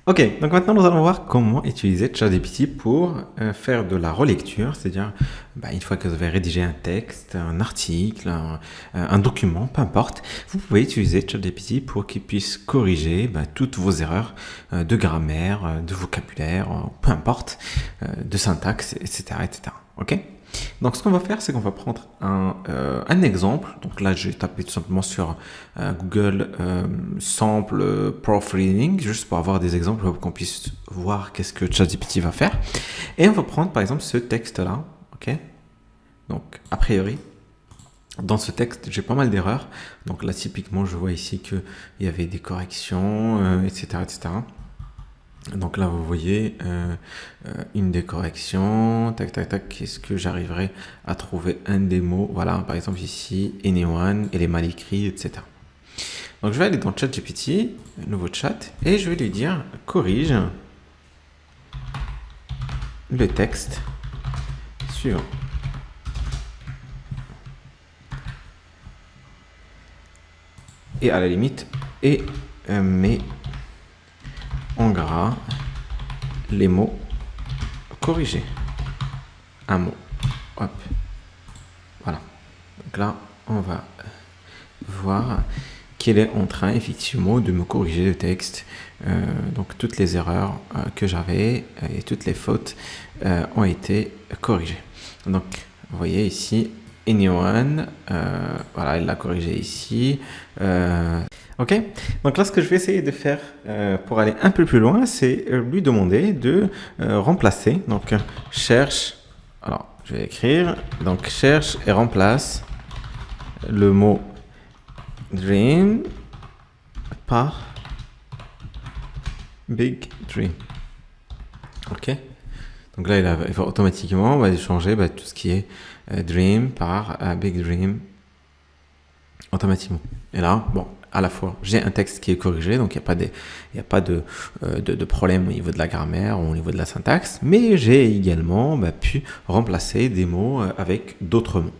Ok, donc maintenant nous allons voir comment utiliser ChatGPT pour faire de la relecture, c'est-à-dire une fois que vous avez rédigé un texte, un article, un document, peu importe, vous pouvez utiliser ChatGPT pour qu'il puisse corriger toutes vos erreurs de grammaire, de vocabulaire, peu importe, de syntaxe, etc., etc. Ok? Donc, ce qu'on va faire, c'est qu'on va prendre un exemple. Donc là, j'ai tapé tout simplement sur Google sample proofreading, juste pour avoir des exemples pour qu'on puisse voir qu'est-ce que ChatGPT va faire. Et on va prendre par exemple ce texte-là. Ok. Donc, a priori, dans ce texte, j'ai pas mal d'erreurs. Donc là, typiquement, je vois ici qu'il y avait des corrections, etc., etc. Donc là, vous voyez une des corrections, tac, tac, tac, est-ce que j'arriverai à trouver un des mots? Voilà, par exemple ici, anyone, elle est mal écrit, etc. Donc je vais aller dans ChatGPT, nouveau chat, et je vais lui dire, corrige le texte suivant. Et à la limite, mets en gras les mots corrigés. Un mot. Hop. Voilà. Donc là, on va voir qu'il est en train effectivement de me corriger le texte. Donc toutes les erreurs que j'avais et toutes les fautes ont été corrigées. Donc vous voyez ici, anyone, voilà, il l'a corrigé ici. Ok, donc là ce que je vais essayer de faire pour aller un peu plus loin, c'est lui demander de remplacer. Donc cherche, alors je vais écrire, donc cherche et remplace le mot dream par big dream. Ok, donc là il va automatiquement changer tout ce qui est dream par big dream automatiquement. Et là, bon, à la fois, j'ai un texte qui est corrigé, donc il n'y a pas de problème au niveau de la grammaire ou au niveau de la syntaxe, mais j'ai également pu remplacer des mots avec d'autres mots.